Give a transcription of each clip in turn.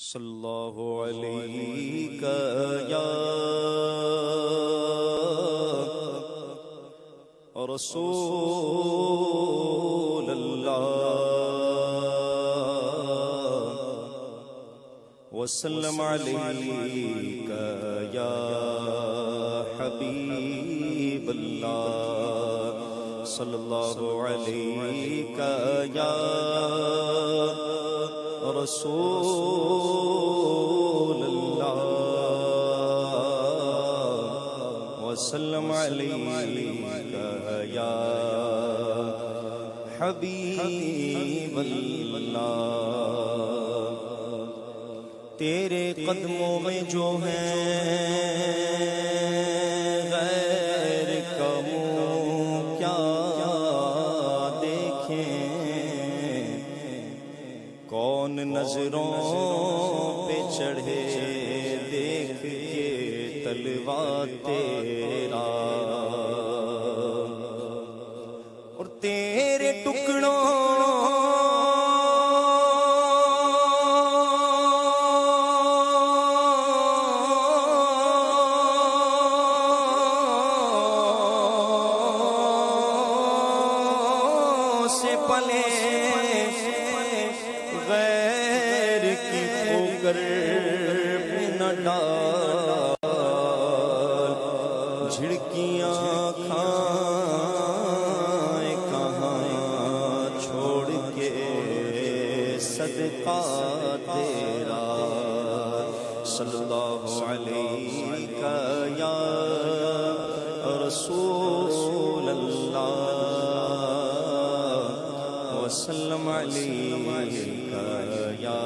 صلی اللہ علیہ یا رسول اللہ وسلم علیک یا حبیب اللہ صلی اللہ علیہ یا رسول اللہ وسلم علیک یا حبیب اللہ۔ تیرے قدموں میں جو ہیں غیر کا منہ کیا دیکھیں، کون نظروں پہ چڑھے دیکھ کے تلوا تیرا، اور تیرے ٹکڑوں سے پلے غیر کی ٹھوکر پہ نہ ڈال، جھڑکیاں کھائیں کہاں چھوڑ کے صدقہ تیرا، صلی اللہ علیہ یا رسول اللہ وسلم علیک یا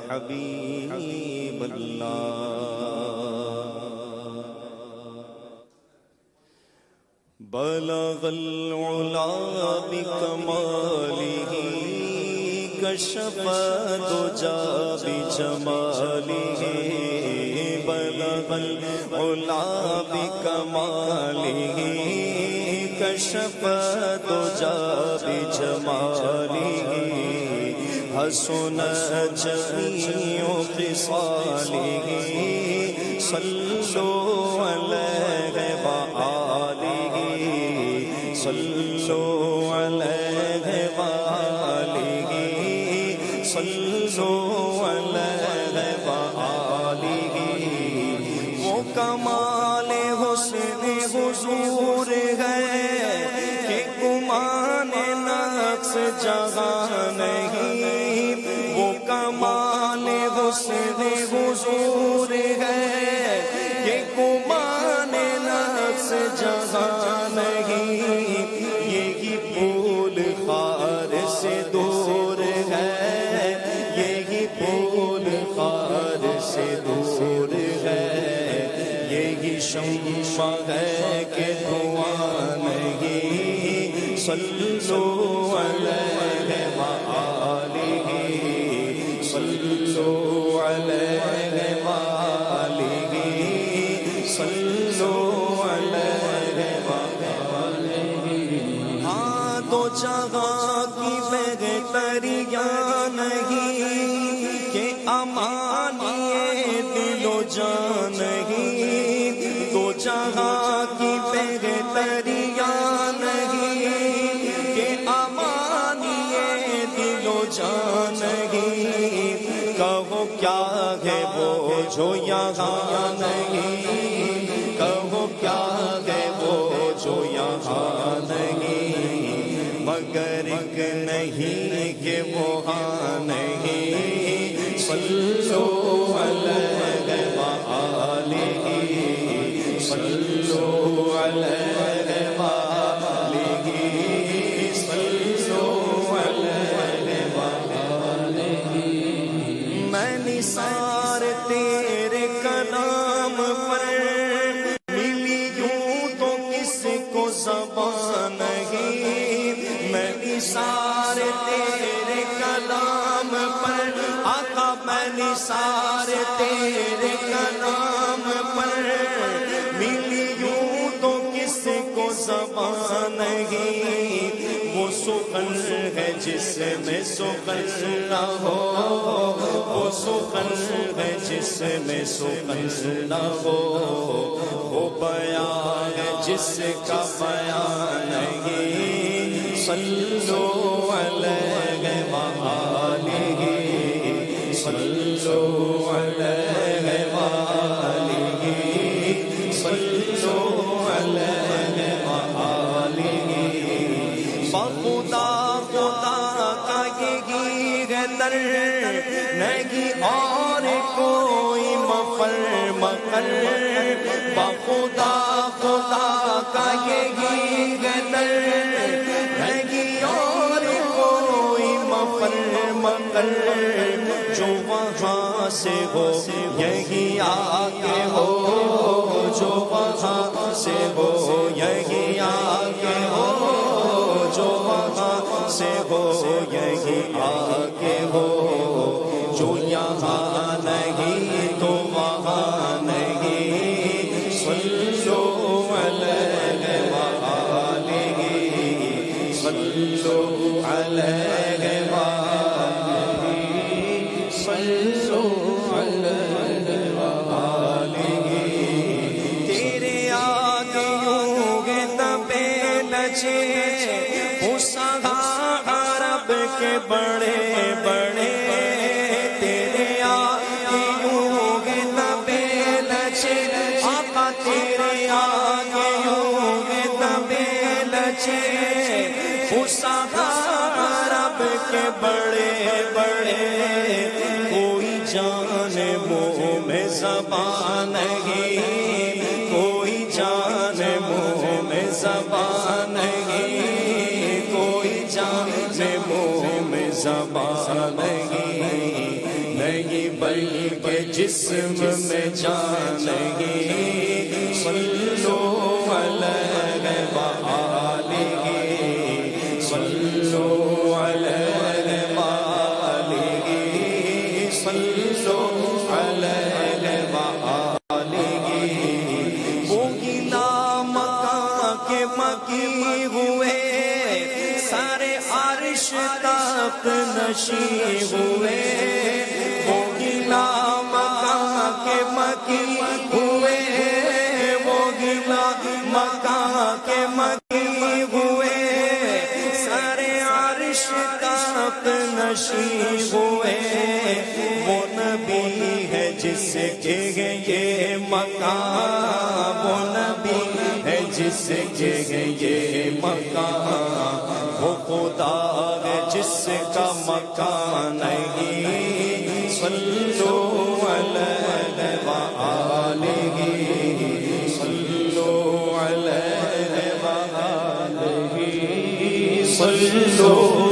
حبیب اللہ۔ بلغ العلا بکمالہ کشف الدجی بجمالہ، بلغ العلا بکمالہ کشف الدجی بجمالہ، حسنت جمیع خصالہ، صلوا علیہ وآلہ، صلوا علیہ وآلہ، صلوا علیہ وآلہ۔ وہ کمال حسن حضور ہے کہ گمان نقص جہاں نہیں، وہ کمال حسن حضور ہے کہ گمان نقص جہاں نہیں، یہی پھول خار سے دور ہے، یہی پھول خار سے دور ہے، یہی شمع ہے کہ دھواں نہیں، صلوا علیہ وآلہ، صلوا علیہ وآلہ، صلوا علیہ وآلہ۔ ہاں دو جہاں کی بہتریاں نہیں کہ امانیے دل و جان نہیں، دو جہاں کی بہتریاں نہیں کہ امانیے دل و جان نہیں، کہو کیا ہے وہ جو یہاں نہیں، کہو کیا ہے وہ جو یہاں نہیں، مگر ایک نہیں کہ وہاں نہیں، صلوا علیہ وآلہ، صلوا علیہ وآلہ، صلوا علیہ وآلہ۔ میں نثار تیرے کلام پر ملی یوں تو کس کو زبان نہیں، میں نثار تیرے کلام پر آقا، میں نثار تیرے کلام پر ملی یوں تو کس کو زبان نہیں، وہ سخن ہے جس میں سخن نہ ہو، سخن ہے جس میں سخن نہ ہو، وہ بیان ہے جس کا بیان نہیں۔ صلو علیہ وآلہ، صلو علیہ وآلہ، صلو علیہ وآلہ۔ بخدا خدا کا یہی ہے در، نہیں اور کوئی مفر مکر۔ بخدا خدا کا یہی ہے در، نہیں اور کوئی مفر مکر۔ جو وہاں سے ہو یہی آگے ہو، جو وہاں سے ہو یہی آگے ہو، جو وہاں سے ہو یہی آگے ہو۔ جو یہاں نہیں تو وہاں نہیں۔ صلو علیہ وآلہ، صلو علیہ وآلہ، صلو علیہ وآلہ۔ تیرے آگے ہوں گے تبے لچے عرب کے بڑے بڑے، تیرے آگے ہوں گے تبے لچے آقا، تیرے آگے ہوں گے تبے لچے عرب کے بڑے بڑے۔ کوئی جان منہ میں زبان نہیں، کوئی جان منہ میں زبان نہیں، کوئی جان منہ میں زبان نہیں، بلکہ جسم میں جان نہیں۔ صلو علیہ وآلہ، صلو علیہ وآلہ، صلو علیہ وآلہ۔ وہ گلا مکہ کے مکی ہوئے، سارے عرش تخت نشی ہوئے۔ وہ گلا مکہ کے مکی ہوئے، وہ گلا مکہ کے مکی ہوئے، سارے عرش تخت نشی ہوئے۔ وہ نبی ہے جس کے یہ مقام، وہ نبی ہے جس کے یہ مقام، وہ خدا ہے جس کا مکان نہیں۔ صلو علیہ وآلہ، صلو علیہ وآلہ، صلو